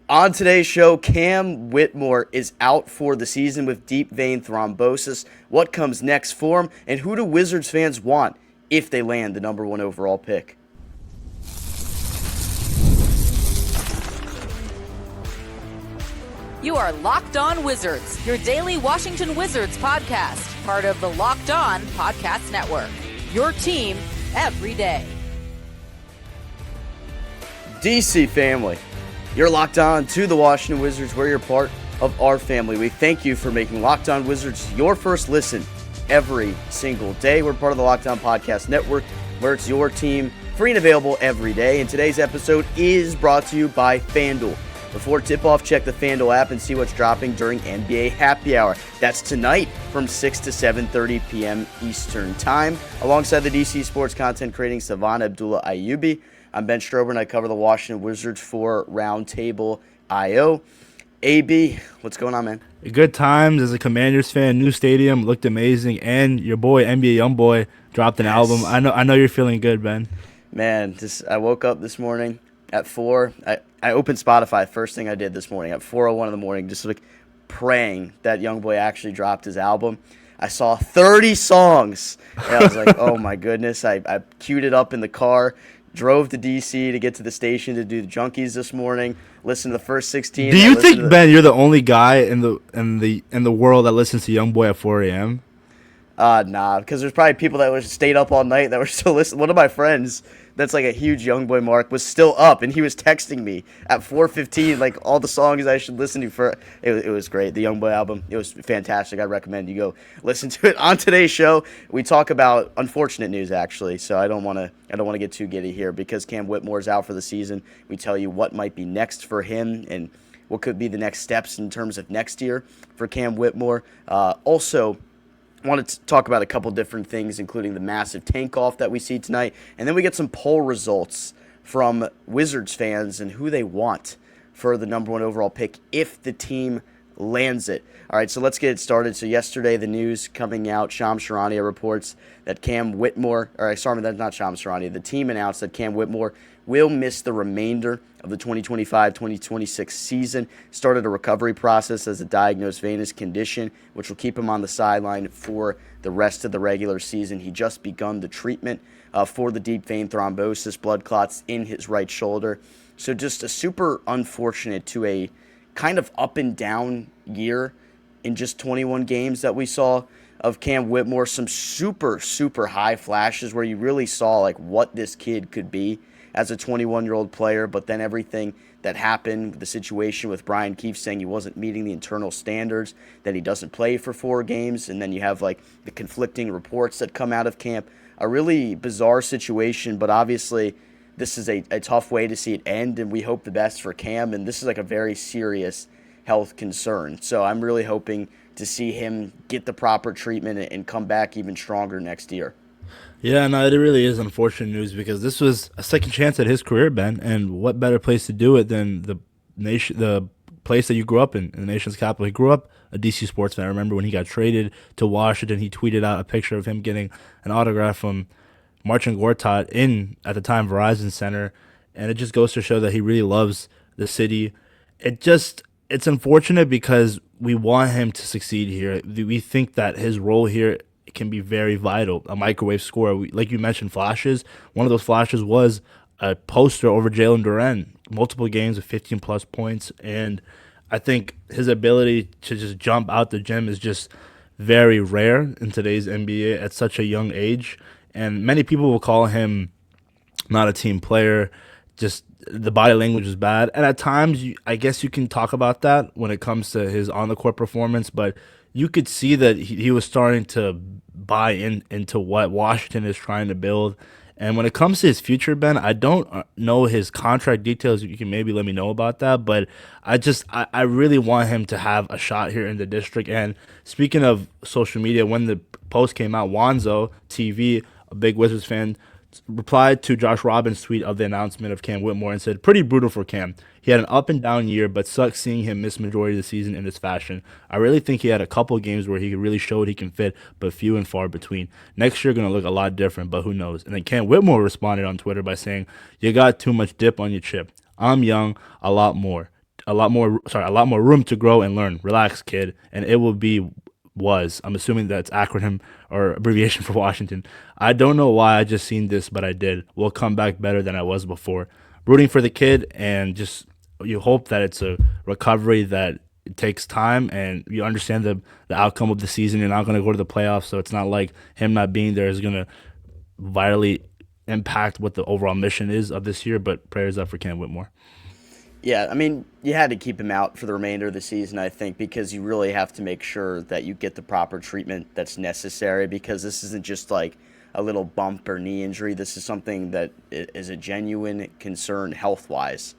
On today's show, Cam Whitmore is out for the season with deep vein thrombosis. What comes next for him, and who do Wizards fans want if they land the number 1 overall pick? You are Locked On Wizards, your daily Washington Wizards podcast, part of the Locked On Podcast Network. Your team every day. DC family, you're locked on to the Washington Wizards. We're your part of our family. We thank you for making Locked On Wizards your first listen every single day. We're part of the Locked On Podcast Network, where it's your team, free and available every day. And today's episode is brought to you by FanDuel. Before tip-off, check the FanDuel app and see what's dropping during NBA Happy Hour. That's tonight from 6 to 7:30 p.m. Eastern Time. Alongside the DC sports content creating Strober and Abdullah Youbi, I'm Ben Strober, and I cover the Washington Wizards for Roundtable.io. AB, what's going on, man? Good times as a Commanders fan. New stadium, looked amazing, and your boy, NBA Youngboy, dropped an album. I know you're feeling good, Ben. Man, I woke up this morning at 4. I opened Spotify, first thing I did this morning, at 4:01 in the morning, just like praying that Youngboy actually dropped his album. I saw 30 songs, and I was like, oh my goodness. I queued it up in the car, drove to DC to get to the station to do the Junkies this morning, listened to the first 16. Do you think, Ben, you're the only guy in the world that listens to Youngboy at 4 a.m.? Nah, because there's probably people that stayed up all night that were still listening. One of my friends that's like a huge Youngboy mark was still up, and he was texting me at 4:15 like all the songs I should listen to for it was great. The Youngboy album, it was fantastic. I recommend you go listen to it. On today's show, we talk about unfortunate news, actually, so I don't want to get too giddy here because Cam Whitmore is out for the season. We tell you what might be next for him and what could be the next steps in terms of next year for Cam Whitmore. Also, I want to talk about a couple different things, including the massive tank-off that we see tonight. And then we get some poll results from Wizards fans and who they want for the number 1 overall pick if the team lands it. All right, so let's get it started. So yesterday, the news coming out, Shams Charania reports that Cam Whitmore, that's not Shams Charania, the team announced that Cam Whitmore will miss the remainder of the 2025-2026 season. Started a recovery process as a diagnosed venous condition, which will keep him on the sideline for the rest of the regular season. He just begun the treatment for the deep vein thrombosis, blood clots in his right shoulder. So just a super unfortunate to a kind of up and down year in just 21 games that we saw of Cam Whitmore. Some super, super high flashes where you really saw like what this kid could be as a 21-year-old player, but then everything that happened, the situation with Brian Keefe saying he wasn't meeting the internal standards, that he doesn't play for 4 games, and then you have like the conflicting reports that come out of camp. A really bizarre situation, but obviously this is a tough way to see it end, and we hope the best for Cam, and this is like a very serious health concern. So I'm really hoping to see him get the proper treatment and come back even stronger next year. Yeah, no, it really is unfortunate news because this was a second chance at his career, Ben, and what better place to do it than the place that you grew up in the nation's capital. He grew up a DC sports fan. I remember when he got traded to Washington, he tweeted out a picture of him getting an autograph from Marcin Gortat in, at the time, Verizon Center, and it just goes to show that he really loves the city. It's unfortunate because we want him to succeed here. We think that his role here can be very vital. A microwave scorer, like you mentioned, flashes. One of those flashes was a poster over Jalen Duren, multiple games of 15-plus points, and I think his ability to just jump out the gym is just very rare in today's NBA at such a young age, and many people will call him not a team player, just the body language is bad, and at times, I guess you can talk about that when it comes to his on-the-court performance, but you could see that he was starting to buy into what Washington is trying to build. And when it comes to his future, Ben, I don't know his contract details. You can maybe let me know about that. But I really want him to have a shot here in the district. And speaking of social media, when the post came out, Wanzo TV, a big Wizards fan, replied to Josh Robbins' tweet of the announcement of Cam Whitmore and said, "Pretty brutal for Cam. He had an up and down year, but sucks seeing him miss majority of the season in this fashion. I really think he had a couple of games where he really showed he can fit, but few and far between. Next year going to look a lot different, but who knows?" And then Cam Whitmore responded on Twitter by saying, "You got too much dip on your chip. I'm young, a lot more. a lot more room to grow and learn. Relax, kid, and it will be was. I'm assuming that's acronym or abbreviation for Washington. I don't know why I just seen this, but I did. We'll come back better than I was before. Rooting for the kid, and just you hope that it's a recovery that it takes time, and you understand the outcome of the season. You're not going to go to the playoffs, so it's not like him not being there is going to vitally impact what the overall mission is of this year. But prayers up for Cam Whitmore. Yeah, I mean, you had to keep him out for the remainder of the season, I think, because you really have to make sure that you get the proper treatment that's necessary, because this isn't just like a little bump or knee injury. This is something that is a genuine concern health-wise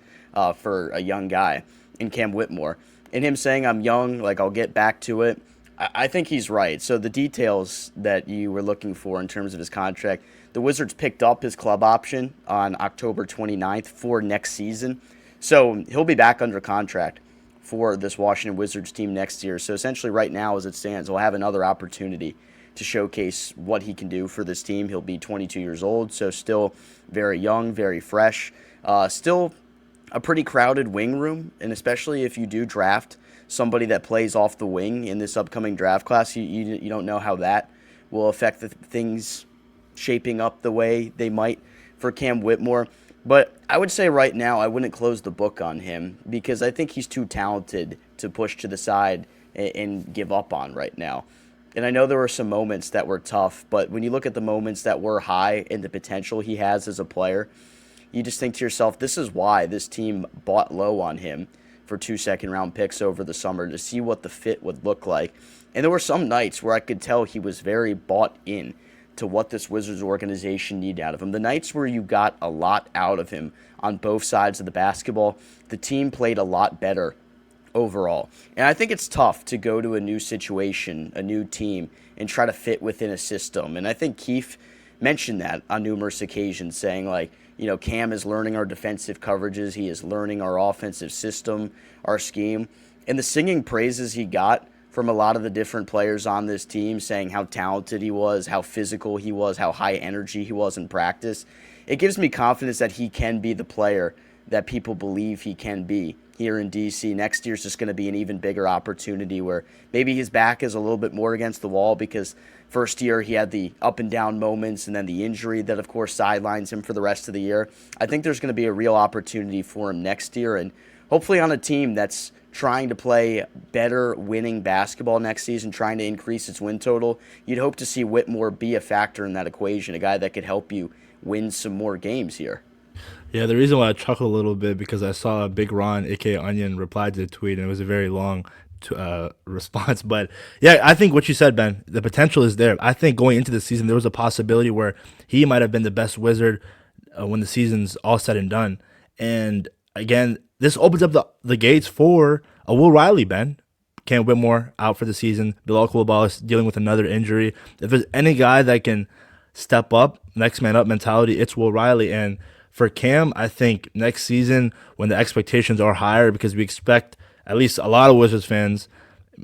for a young guy in Cam Whitmore. And him saying, I'm young, like, I'll get back to it, I think he's right. So the details that you were looking for in terms of his contract, the Wizards picked up his club option on October 29th for next season. So he'll be back under contract for this Washington Wizards team next year. So essentially right now as it stands, he'll have another opportunity to showcase what he can do for this team. He'll be 22 years old, so still very young, very fresh. Still a pretty crowded wing room, and especially if you do draft somebody that plays off the wing in this upcoming draft class, you don't know how that will affect the things shaping up the way they might for Cam Whitmore. But I would say right now I wouldn't close the book on him, because I think he's too talented to push to the side and give up on right now. And I know there were some moments that were tough, but when you look at the moments that were high and the potential he has as a player, you just think to yourself, this is why this team bought low on him for 2 second-round picks over the summer, to see what the fit would look like. And there were some nights where I could tell he was very bought in to what this Wizards organization needed out of him. The nights where you got a lot out of him on both sides of the basketball, the team played a lot better overall. And I think it's tough to go to a new situation, a new team, and try to fit within a system. And I think Keefe mentioned that on numerous occasions, saying, like, you know, Cam is learning our defensive coverages, he is learning our offensive system, our scheme. And the singing praises he got from a lot of the different players on this team, saying how talented he was, how physical he was, how high energy he was in practice, it gives me confidence that he can be the player that people believe he can be here in DC. Next year's just going to be an even bigger opportunity where maybe his back is a little bit more against the wall, because first year he had the up and down moments and then the injury that, of course, sidelines him for the rest of the year. I think there's going to be a real opportunity for him next year, and hopefully on a team that's trying to play better winning basketball next season, trying to increase its win total. You'd hope to see Whitmore be a factor in that equation, a guy that could help you win some more games here. Yeah, the reason why I chuckle a little bit, because I saw Big Ron, aka Onion, reply to the tweet, and it was a very long response. But yeah, I think what you said, Ben, the potential is there. I think going into the season, there was a possibility where he might have been the best Wizard when the season's all said and done. And again, this opens up the gates for a Will Riley, Ben. Cam Whitmore out for the season. Bilal Coulibaly dealing with another injury. If there's any guy that can step up, next man up mentality, it's Will Riley. And for Cam, I think next season, when the expectations are higher, because we expect, at least a lot of Wizards fans,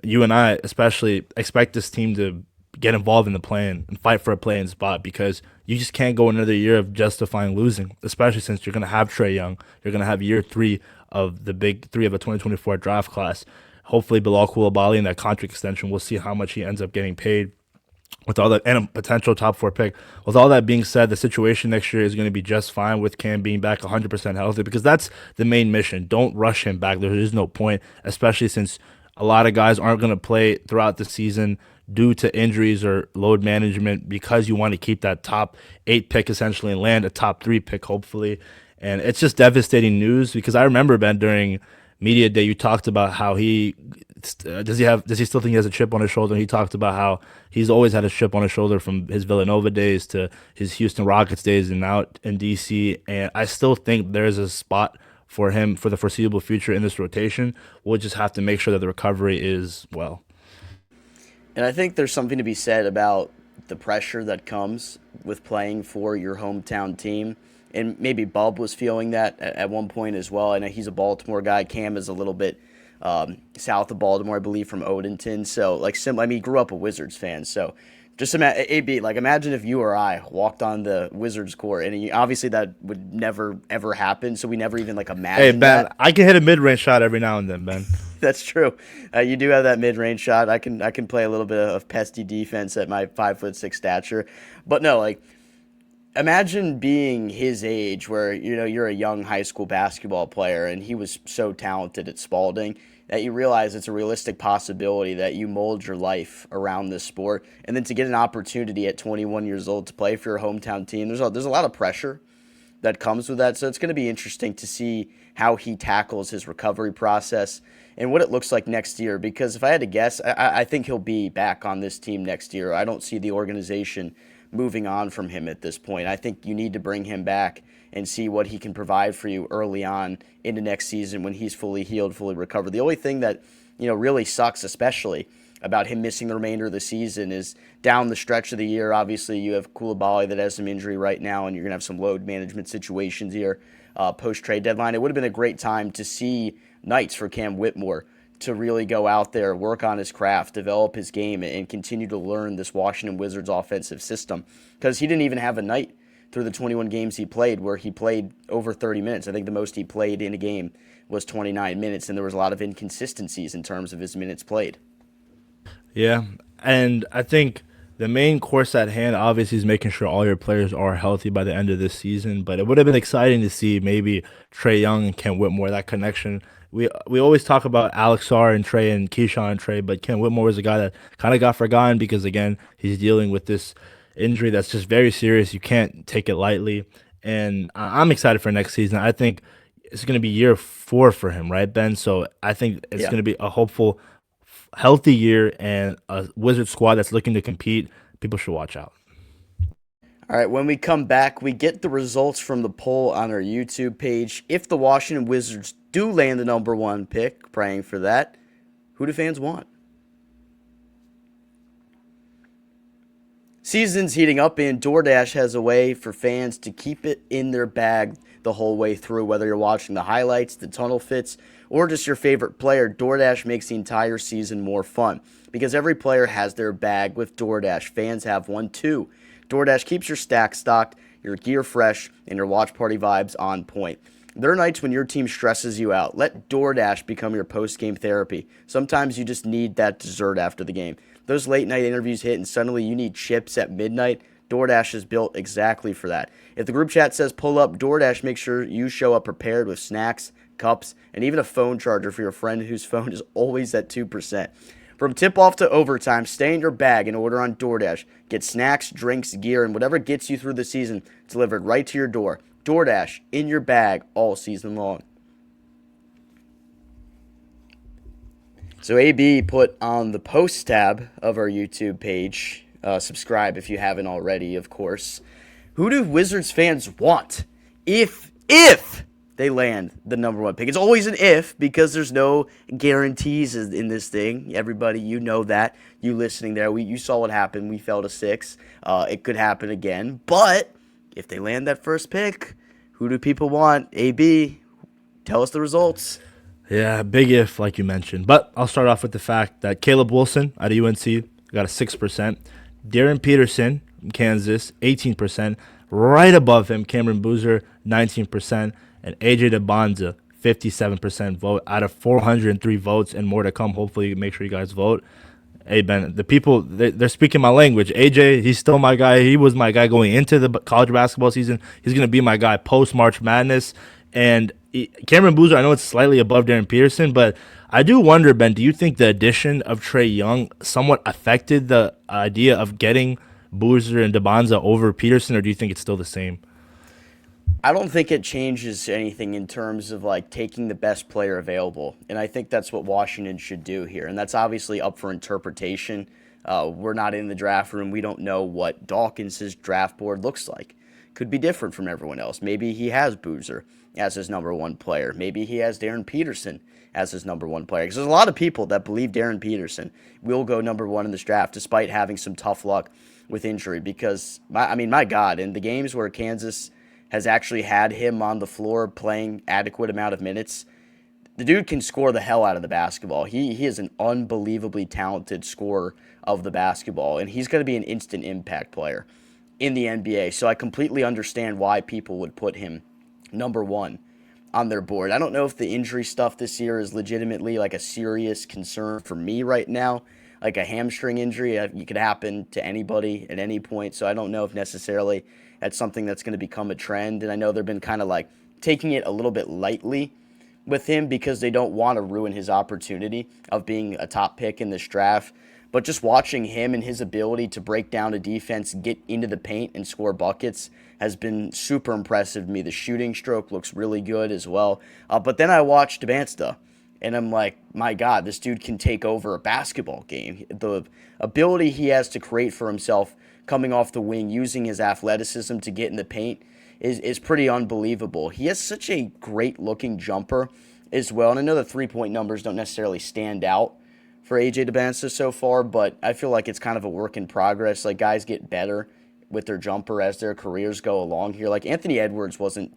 you and I especially, expect this team to get involved in the play-in and fight for a play-in spot, because you just can't go another year of justifying losing, especially since you're going to have Trae Young. You're going to have year 3 of the big 3 of a 2024 draft class. Hopefully, Bilal Coulibaly in that contract extension, we'll see how much he ends up getting paid with all that, and a potential top 4 pick. With all that being said, the situation next year is going to be just fine with Cam being back 100% healthy, because that's the main mission. Don't rush him back. There is no point, especially since a lot of guys aren't going to play throughout the season due to injuries or load management, because you want to keep that top 8 pick essentially and land a top 3 pick, hopefully. And it's just devastating news, because I remember, Ben, during media day, you talked about how he does he still think he has a chip on his shoulder? And he talked about how he's always had a chip on his shoulder from his Villanova days to his Houston Rockets days and now in DC. And I still think there's a spot for him for the foreseeable future in this rotation. We'll just have to make sure that the recovery is well. And I think there's something to be said about the pressure that comes with playing for your hometown team. And maybe Bub was feeling that at one point as well. I know he's a Baltimore guy. Cam is a little bit south of Baltimore, I believe, from Odenton. So, he grew up a Wizards fan. So, Just AB, like imagine if you or I walked on the Wizards court, and obviously that would never ever happen. So we never even like Hey imagined Ben, that. I can hit a mid-range shot every now and then, Ben. That's true. You do have that mid-range shot. I can play a little bit of pesty defense at my 5'6" stature, but no, like imagine being his age where you're a young high school basketball player and he was so talented at Spalding that you realize it's a realistic possibility that you mold your life around this sport, and then to get an opportunity at 21 years old to play for your hometown team, there's a lot of pressure that comes with that. So it's going to be interesting to see how he tackles his recovery process and what it looks like next year. Because if I had to guess, I think he'll be back on this team next year. I don't see the organization moving on from him at this point. I think you need to bring him back and see what he can provide for you early on into next season when he's fully healed, fully recovered. The only thing that really sucks, especially about him missing the remainder of the season, is down the stretch of the year. Obviously, you have Koulibaly that has some injury right now, and you're going to have some load management situations here post-trade deadline. It would have been a great time to see nights for Cam Whitmore to really go out there, work on his craft, develop his game, and continue to learn this Washington Wizards offensive system, because he didn't even have a night through the 21 games he played where he played over 30 minutes. I think the most he played in a game was 29 minutes, and there was a lot of inconsistencies in terms of his minutes played. Yeah, and I think the main course at hand obviously is making sure all your players are healthy by the end of this season. But it would have been exciting to see maybe Trae Young and Ken Whitmore, that connection. We always talk about Alex Sarr and Trae and Keyshawn and Trae, but Ken Whitmore was a guy that kind of got forgotten because, again, he's dealing with this injury that's just very serious. You can't take it lightly. And I'm excited for next season. I think it's going to be year 4 for him, right, Ben? So I think it's going to be a hopeful, healthy year and a Wizard squad that's looking to compete. People should watch out. All right, when we come back, we get the results from the poll on our YouTube page. If the Washington Wizards do land the number 1 pick, praying for that, who do fans want? Season's heating up, and DoorDash has a way for fans to keep it in their bag the whole way through. Whether you're watching the highlights, the tunnel fits, or just your favorite player, DoorDash makes the entire season more fun. Because every player has their bag with DoorDash. Fans have one too. DoorDash keeps your stack stocked, your gear fresh, and your watch party vibes on point. There are nights when your team stresses you out. Let DoorDash become your post-game therapy. Sometimes you just need that dessert after the game. Those late-night interviews hit and suddenly you need chips at midnight. DoorDash is built exactly for that. If the group chat says pull up, DoorDash makes sure you show up prepared with snacks, cups, and even a phone charger for your friend whose phone is always at 2%. From tip-off to overtime, stay in your bag and order on DoorDash. Get snacks, drinks, gear, and whatever gets you through the season delivered right to your door. DoorDash, in your bag all season long. So AB put on the post tab of our YouTube page, subscribe if you haven't already, of course. Who do Wizards fans want if they land the number 1 pick? It's always an if because there's no guarantees in this thing. Everybody, you know that. You listening there, you saw what happened. We fell to 6. It could happen again. But if they land that first pick, who do people want? AB, tell us the results. Yeah, big if, like you mentioned. But I'll start off with the fact that Caleb Wilson out of UNC got a 6%. Darren Peterson from Kansas, 18%. Right above him, Cameron Boozer, 19%. And AJ Dybantsa, 57% vote out of 403 votes, and more to come. Hopefully, make sure you guys vote. Hey, Ben, the people, they're speaking my language. AJ, he's still my guy. He was my guy going into the college basketball season. He's going to be my guy post-March Madness. And Cameron Boozer, I know it's slightly above Darren Peterson, but I do wonder, Ben, do you think the addition of Trae Young somewhat affected the idea of getting Boozer and Dybantsa over Peterson, or do you think it's still the same? I don't think it changes anything in terms of like taking the best player available. And I think that's what Washington should do here. And that's obviously up for interpretation. We're not in the draft room. We don't know what Dawkins' draft board looks like. Could be different from everyone else. Maybe he has Boozer as his number 1 player. Maybe he has Darren Peterson as his number 1 player. Because there's a lot of people that believe Darren Peterson will go number 1 in this draft despite having some tough luck with injury. Because, my God, in the games where Kansas has actually had him on the floor playing adequate amount of minutes, the dude can score the hell out of the basketball. He is an unbelievably talented scorer of the basketball, and he's going to be an instant impact player in the NBA. So I completely understand why people would put him number one on their board. I don't know if the injury stuff this year is legitimately like a serious concern for me right now. Like a hamstring injury, it could happen to anybody at any point. So I don't know if necessarily that's something that's going to become a trend. And I know they've been kind of like taking it a little bit lightly with him because they don't want to ruin his opportunity of being a top pick in this draft. But just watching him and his ability to break down a defense, get into the paint, and score buckets has been super impressive to me. The shooting stroke looks really good as well. But then I watched Dybantsa, and I'm like, my God, this dude can take over a basketball game. The ability he has to create for himself coming off the wing, using his athleticism to get in the paint, is pretty unbelievable. He has such a great-looking jumper as well. And I know the three-point numbers don't necessarily stand out for AJ Dybantsa so far, but I feel like it's kind of a work in progress. Like, guys get better with their jumper as their careers go along here. Like, Anthony Edwards wasn't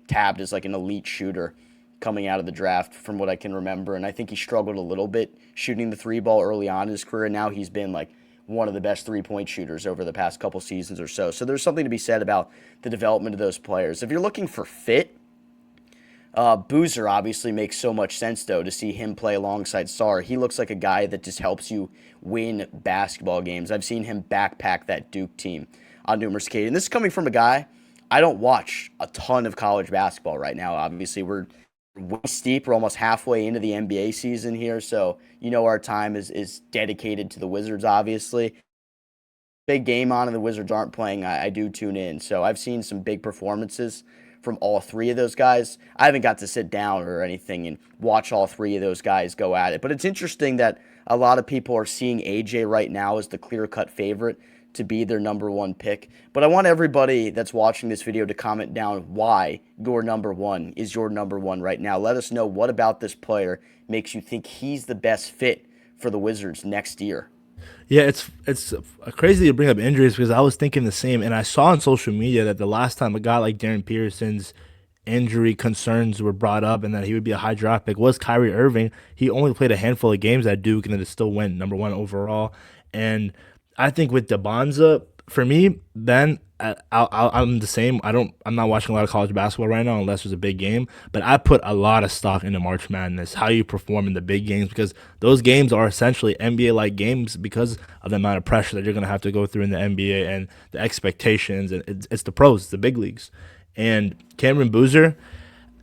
tabbed as like an elite shooter coming out of the draft from what I can remember, and I think he struggled a little bit shooting the three ball early on in his career. Now he's been like one of the best three-point shooters over the past couple seasons or so. So there's something to be said about the development of those players. If you're looking for fit, Boozer obviously makes so much sense, though, to see him play alongside Sarr. He looks like a guy that just helps you win basketball games. I've seen him backpack that Duke team on numerous occasions. And this is coming from a guy, I don't watch a ton of college basketball right now. Obviously, we're way steep. We're almost halfway into the NBA season here, so our time is dedicated to the Wizards, obviously. Big game on and the Wizards aren't playing, I do tune in. So I've seen some big performances from all three of those guys. I haven't got to sit down or anything and watch all three of those guys go at it. But it's interesting that a lot of people are seeing AJ right now as the clear-cut favorite to be their number one pick. But I want everybody that's watching this video to comment down why your number one is your number one right now. Let us know what about this player makes you think he's the best fit for the Wizards next year. Yeah, it's crazy to bring up injuries because I was thinking the same, and I saw on social media that the last time a guy like Darren Peterson's injury concerns were brought up and that he would be a high draft pick was Kyrie Irving. He only played a handful of games at Duke and then it still went number one overall. And I think with Dybantsa, for me, Ben, I'm the same. I'm not watching a lot of college basketball right now unless there's a big game. But I put a lot of stock into March Madness, how you perform in the big games, because those games are essentially NBA-like games because of the amount of pressure that you're going to have to go through in the NBA and the expectations. And it's the pros, it's the big leagues. And Cameron Boozer,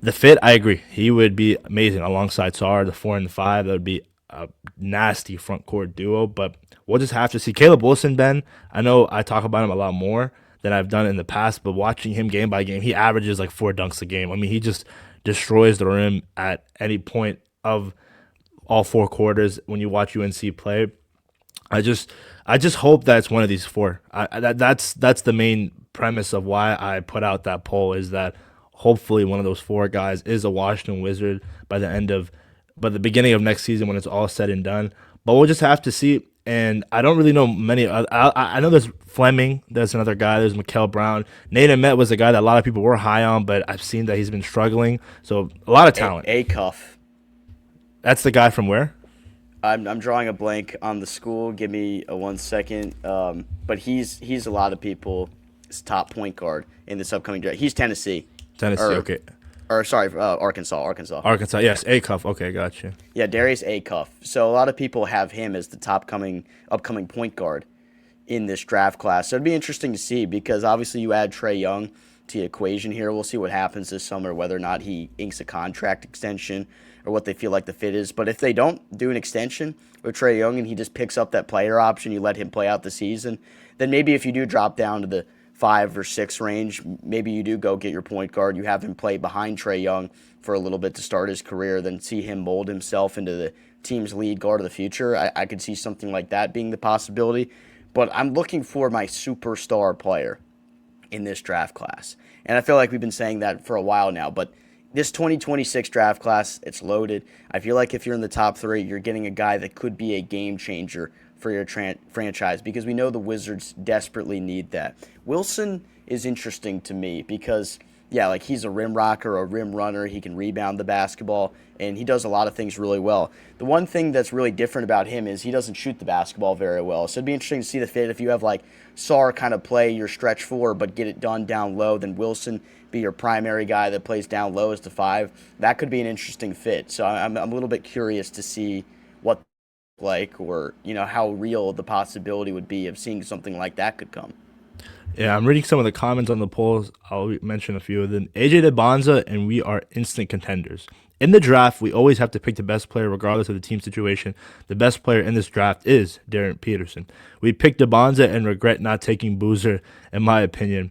the fit, I agree. He would be amazing alongside Sarr, the 4 and 5. That would be a nasty front court duo. But we'll just have to see. Caleb Wilson, Ben, I know I talk about him a lot more than I've done in the past, but watching him game by game, he averages like 4 dunks a game. I mean, he just destroys the rim at any point of all 4 quarters when you watch UNC play. I just hope that it's one of these 4. That's the main premise of why I put out that poll, is that hopefully one of those 4 guys is a Washington Wizard by the beginning of next season when it's all said and done. But we'll just have to see. And I don't really know many. I know there's Fleming. There's another guy. There's Mikal Brown. Nate Ahmet was a guy that a lot of people were high on, but I've seen that he's been struggling. So a lot of talent. Acuff. That's the guy from where? I'm drawing a blank on the school. Give me 1 second. But he's a lot of people's top point guard in this upcoming draft. He's Tennessee. Okay. Arkansas. Arkansas, yes, Acuff. Okay, gotcha. Yeah, Darius Acuff. So a lot of people have him as the upcoming point guard in this draft class. So it'd be interesting to see because obviously you add Trae Young to the equation here. We'll see what happens this summer, whether or not he inks a contract extension or what they feel like the fit is. But if they don't do an extension with Trae Young and he just picks up that player option, you let him play out the season, then maybe if you do drop down to the 5 or 6 range, maybe you do go get your point guard. You have him play behind Trae Young for a little bit to start his career, then see him mold himself into the team's lead guard of the future. I could see something like that being the possibility. But I'm looking for my superstar player in this draft class. And I feel like we've been saying that for a while now. But this 2026 draft class, it's loaded. I feel like if you're in the top 3, you're getting a guy that could be a game changer for your franchise because we know the Wizards desperately need that. Wilson is interesting to me because yeah, like he's a rim rocker, a rim runner. He can rebound the basketball, and he does a lot of things really well. The one thing that's really different about him is he doesn't shoot the basketball very well. So it'd be interesting to see the fit if you have like Sar kind of play your stretch four, but get it done down low. Then Wilson be your primary guy that plays down low as the 5. That could be an interesting fit. So I'm a little bit curious to see what like, or how real the possibility would be of seeing something like that could come. Yeah, I'm reading some of the comments on the polls. I'll mention a few of them. AJ Dybantsa and we are instant contenders. In the draft, we always have to pick the best player regardless of the team situation. The best player in this draft is Darren Peterson. We picked Dybantsa and regret not taking Boozer, in my opinion.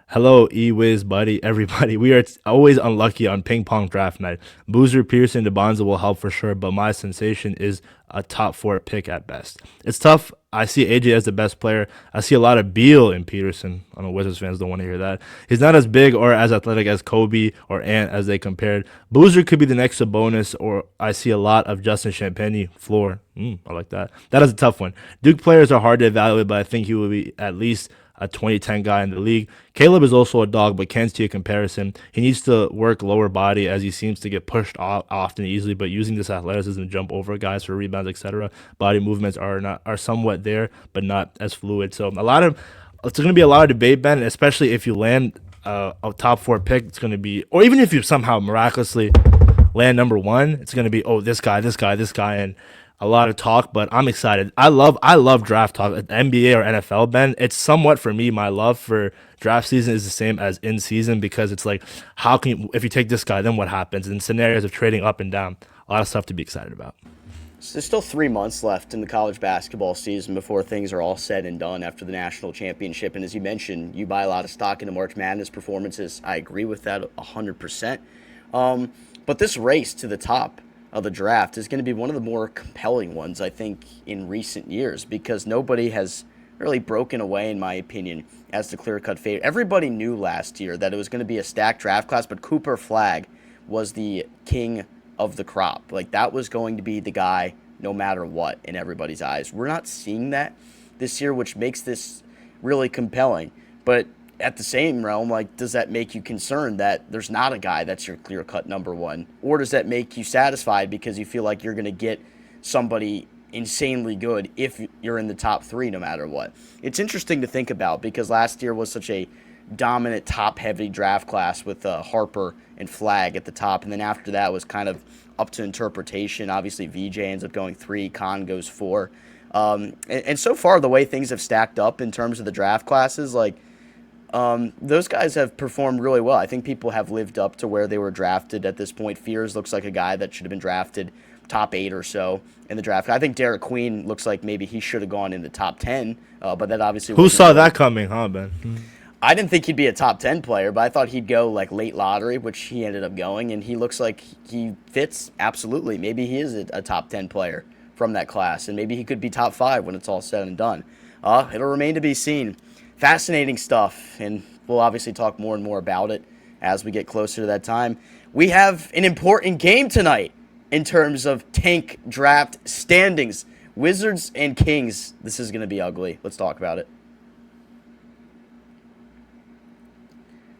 Hello, E-Wiz, buddy, everybody. We are always unlucky on ping pong draft night. Boozer, Pearson, DeBonza will help for sure, but my sensation is a top 4 pick at best. It's tough. I see AJ as the best player. I see a lot of Beal in Peterson. I know Wizards fans don't want to hear that. He's not as big or as athletic as Kobe or Ant as they compared. Boozer could be the next Sabonis, or I see a lot of Justin Champagnie floor. I like that. That is a tough one. Duke players are hard to evaluate, but I think he will be at least a 2010 guy in the league. Caleb is also a dog, but can't see a comparison. He needs to work lower body as he seems to get pushed off often easily, but using this athleticism to jump over guys for rebounds, etc. Body movements are somewhat there, but not as fluid. So it's going to be a lot of debate, Ben, especially if you land a top 4 pick. It's going to be, or even if you somehow miraculously land number 1, it's going to be, this guy, and a lot of talk, but I'm excited. I love draft talk, NBA or NFL, Ben. It's somewhat for me, my love for draft season is the same as in season, because it's like, if you take this guy, then what happens? And scenarios of trading up and down. A lot of stuff to be excited about. So there's still 3 months left in the college basketball season before things are all said and done after the national championship. And as you mentioned, you buy a lot of stock into March Madness performances. I agree with that 100%. But this race to the top of the draft is going to be one of the more compelling ones, I think, in recent years, because nobody has really broken away, in my opinion, as the clear-cut favorite. Everybody knew last year that it was going to be a stacked draft class, but Cooper Flagg was the king of the crop. Like, that was going to be the guy no matter what in everybody's eyes. We're not seeing that this year, which makes this really compelling. But at the same realm, like, does that make you concerned that there's not a guy that's your clear-cut number 1? Or does that make you satisfied because you feel like you're going to get somebody insanely good if you're in the top 3 no matter what? It's interesting to think about because last year was such a dominant top-heavy draft class with Harper and Flagg at the top, and then after that was kind of up to interpretation. Obviously, VJ ends up going 3, Khan goes 4. And so far, the way things have stacked up in terms of the draft classes, like, those guys have performed really well. I think people have lived up to where they were drafted at this point. Fears looks like a guy that should have been drafted top 8 or so in the draft. I think Derek Queen looks like maybe he should have gone in the top 10, but that obviously Who saw that coming, huh, Ben? I didn't think he'd be a top 10 player, but I thought he'd go like late lottery, which he ended up going, and he looks like he fits absolutely. Maybe he is a top 10 player from that class, and maybe he could be top 5 when it's all said and done. It'll remain to be seen. Fascinating stuff, and we'll obviously talk more and more about it as we get closer to that time. We have an important game tonight in terms of tank draft standings. Wizards and Kings. This is going to be ugly. Let's talk about it.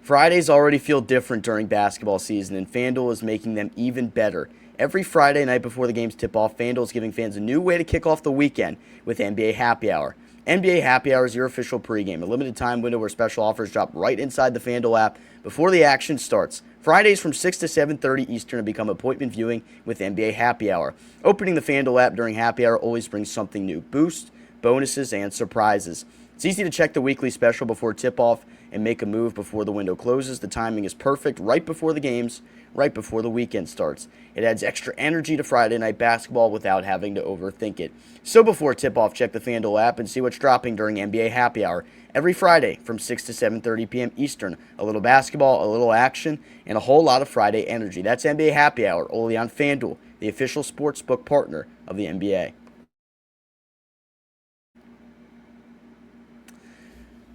Fridays already feel different during basketball season, and FanDuel is making them even better. Every Friday night before the games tip off, FanDuel is giving fans a new way to kick off the weekend with NBA Happy Hour. NBA Happy Hour is your official pregame, a limited time window where special offers drop right inside the FanDuel app before the action starts. Fridays from 6 to 7:30 Eastern have become appointment viewing with NBA Happy Hour. Opening the FanDuel app during Happy Hour always brings something new: boosts, bonuses, and surprises. It's easy to check the weekly special before tip-off and make a move before the window closes. The timing is perfect, right before the games, right before the weekend starts. It adds extra energy to Friday night basketball without having to overthink it. So before tip-off, check the FanDuel app and see what's dropping during NBA Happy Hour. Every Friday from 6 to 7:30 p.m. Eastern. A little basketball, a little action, and a whole lot of Friday energy. That's NBA Happy Hour, only on FanDuel, the official sportsbook partner of the NBA.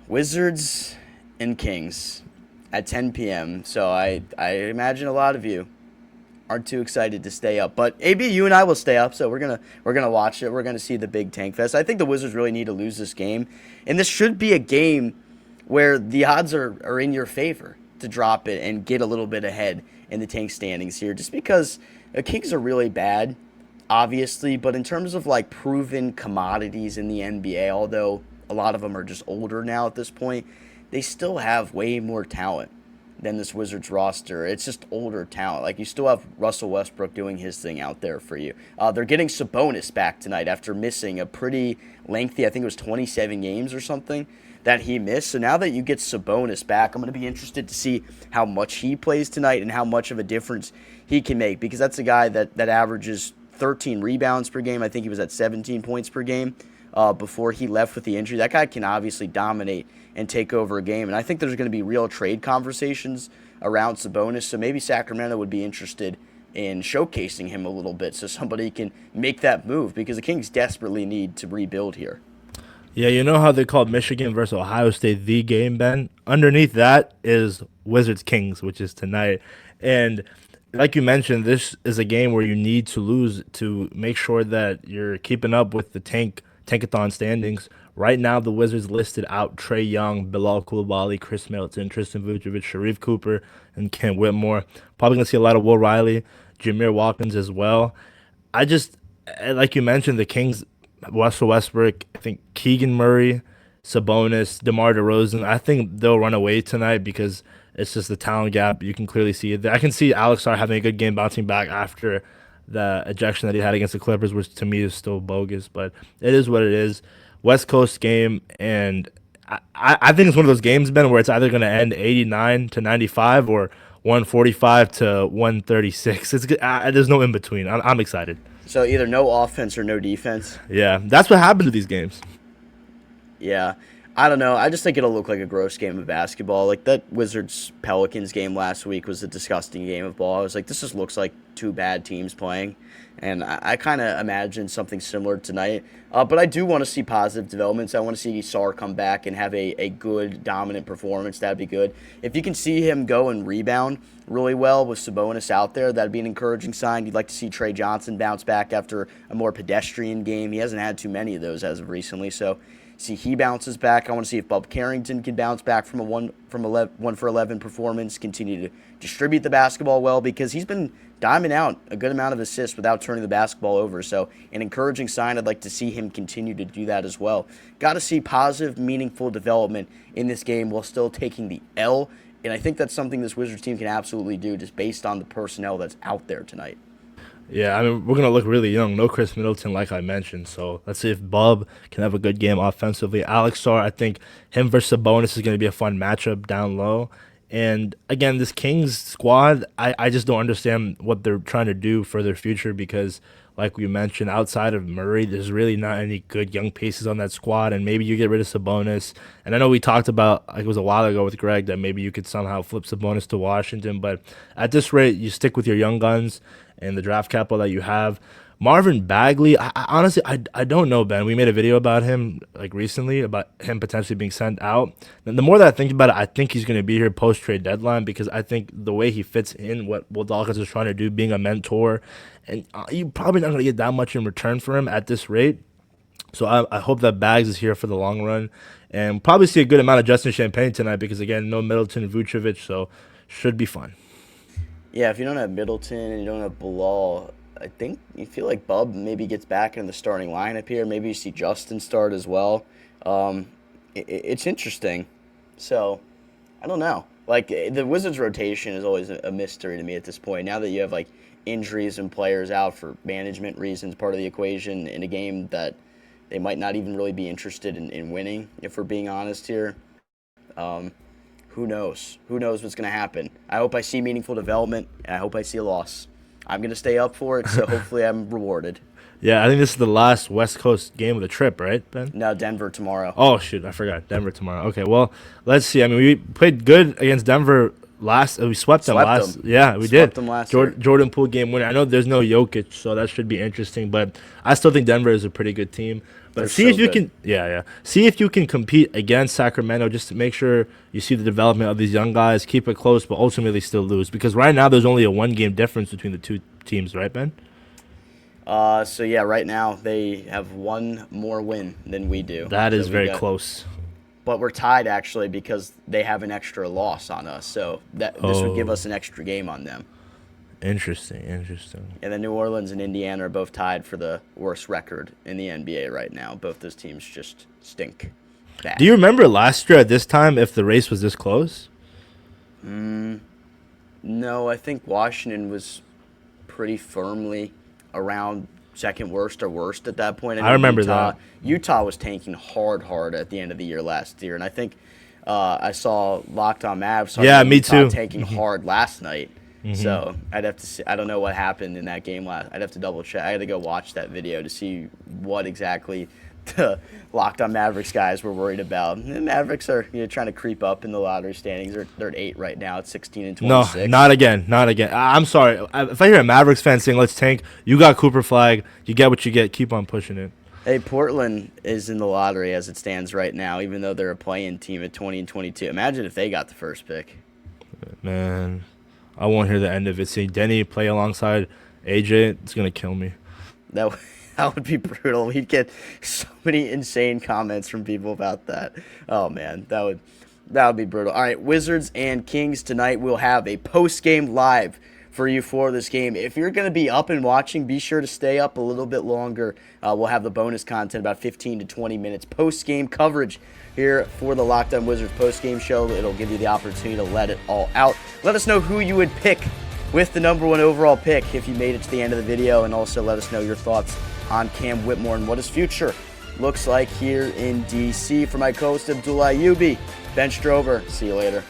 Wizards and Kings at 10 p.m. So I imagine a lot of you aren't too excited to stay up. But AB, you and I will stay up, so we're gonna watch it. We're gonna see the big tank fest. I think the Wizards really need to lose this game, and this should be a game where the odds are in your favor to drop it and get a little bit ahead in the tank standings here, just because the Kings are really bad, obviously, but in terms of like proven commodities in the NBA, although a lot of them are just older now at this point, they still have way more talent than this Wizards roster. It's just older talent. Like, you still have Russell Westbrook doing his thing out there for you. They're getting Sabonis back tonight after missing a pretty lengthy, I think it was 27 games or something that he missed. So now that you get Sabonis back, I'm going to be interested to see how much he plays tonight and how much of a difference he can make, because that's a guy that averages 13 rebounds per game. I think he was at 17 points per game before he left with the injury. That guy can obviously dominate and take over a game. And I think there's going to be real trade conversations around Sabonis. So maybe Sacramento would be interested in showcasing him a little bit so somebody can make that move, because the Kings desperately need to rebuild here. Yeah, you know how they called Michigan versus Ohio State the game, Ben? Underneath that is Wizards Kings, which is tonight. And like you mentioned, this is a game where you need to lose to make sure that you're keeping up with the tankathon standings. Right now, the Wizards listed out Trae Young, Bilal Coulibaly, Chris Middleton, Tristan Vucevic, Sharif Cooper, and Cam Whitmore. Probably going to see a lot of Will Riley, Jameer Watkins as well. Like you mentioned, the Kings, Russell Westbrook, I think Keegan Murray, Sabonis, DeMar DeRozan, I think they'll run away tonight because it's just the talent gap. You can clearly see it. I can see Alex Sarr having a good game, bouncing back after the ejection that he had against the Clippers, which to me is still bogus, but it is what it is. West Coast game, and I think it's one of those games, Ben, where it's either going to end 89-95 or 145 to 136. There's no in between. I'm excited. So either no offense or no defense. Yeah, that's what happens to these games. Yeah, I don't know. I just think it'll look like a gross game of basketball. Like, that Wizards-Pelicans game last week was a disgusting game of ball. I was like, this just looks like two bad teams playing. And I kind of imagine something similar tonight. But I do want to see positive developments. I want to see Sarr come back and have a good, dominant performance. That'd be good. If you can see him go and rebound really well with Sabonis out there, that'd be an encouraging sign. You'd like to see Trey Johnson bounce back after a more pedestrian game. He hasn't had too many of those as of recently. So see he bounces back. I want to see if Bub Carrington can bounce back from a 1 for 11 performance, continue to distribute the basketball well, because he's been diming out a good amount of assists without turning the basketball over. So an encouraging sign. I'd like to see him continue to do that as well. Got to see positive, meaningful development in this game while still taking the L. And I think that's something this Wizards team can absolutely do just based on the personnel that's out there tonight. Yeah, I mean, we're going to look really young. No Chris Middleton, like I mentioned. So let's see if Bub can have a good game offensively. Alex Sarr, I think him versus Sabonis is going to be a fun matchup down low. And again, this Kings squad, I just don't understand what they're trying to do for their future, because like we mentioned, outside of Murray, there's really not any good young pieces on that squad. And maybe you get rid of Sabonis. And I know we talked about, like it was a while ago with Greg, that maybe you could somehow flip Sabonis to Washington. But at this rate, you stick with your young guns and the draft capital that you have. Marvin Bagley, I honestly don't know, Ben. We made a video about him like recently, about him potentially being sent out. And the more that I think about it, I think he's going to be here post-trade deadline, because I think the way he fits in what Will Dawkins is trying to do, being a mentor, and you're probably not going to get that much in return for him at this rate. So I hope that Bags is here for the long run, and probably see a good amount of Justin Champagne tonight, because, again, no Middleton and Vucevic, so should be fun. Yeah, if you don't have Middleton and you don't have Bilal, I think you feel like Bub maybe gets back in the starting lineup here. Maybe you see Justin start as well. It's interesting. So, I don't know. Like, the Wizards' rotation is always a mystery to me at this point. Now that you have, like, injuries and players out for management reasons, part of the equation in a game that they might not even really be interested in winning, if we're being honest here. Who knows? Who knows what's going to happen? I hope I see meaningful development, and I hope I see a loss. I'm going to stay up for it, so hopefully I'm rewarded. Yeah, I think this is the last West Coast game of the trip, right, Ben? No, Denver tomorrow. Oh, shoot, I forgot. Denver tomorrow. Okay, well, let's see. I mean, we played good against Denver last. We swept them last. Yeah, we swept did. Them last year. Jordan Poole game winner. I know there's no Jokic, so that should be interesting, but I still think Denver is a pretty good team. But They're see so if you good. can, see if you can compete against Sacramento, just to make sure you see the development of these young guys, keep it close, but ultimately still lose. Because right now there's only a 1-game difference between the two teams, right, Ben? So yeah, right now they have one more win than we do. That is So very close. but we're tied actually because they have an extra loss on us. So this would give us an extra game on them. Interesting. And then New Orleans and Indiana are both tied for the worst record in the NBA right now. Both those teams just stink. Bad. Do you remember last year at this time if the race was this close? No, I think Washington was pretty firmly around second worst or worst at that point. I remember that. Utah was tanking hard at the end of the year last year, and I think I saw Locked On Mavs. Me too. Tanking hard last night. So I'd have to see. I don't know what happened in that game last. I'd have to double check. I had to go watch that video to see what exactly the Locked On Mavericks guys were worried about. The Mavericks are trying to creep up in the lottery standings. They're at 8 right now. It's 16 and 26. No, not again. I'm sorry. If I hear a Mavericks fan saying let's tank, you got Cooper Flag. You get what you get. Keep on pushing it. Hey, Portland is in the lottery as it stands right now, even though they're a play-in team at 20 and 22. Imagine if they got the first pick. Man, I won't hear the end of it. Seeing Denny play alongside AJ, it's going to kill me. That would be brutal. We'd get so many insane comments from people about that. Oh, man, that would be brutal. All right, Wizards and Kings tonight. We'll have a post-game live for you for this game. If you're going to be up and watching, be sure to stay up a little bit longer. We'll have the bonus content, about 15 to 20 minutes post-game coverage here for the Locked On Wizards post-game show. It'll give you the opportunity to let it all out. Let us know who you would pick with the number 1 overall pick if you made it to the end of the video, and also let us know your thoughts on Cam Whitmore and what his future looks like here in DC. For my co-host Abdullah Youbi, Ben Strober, see you later.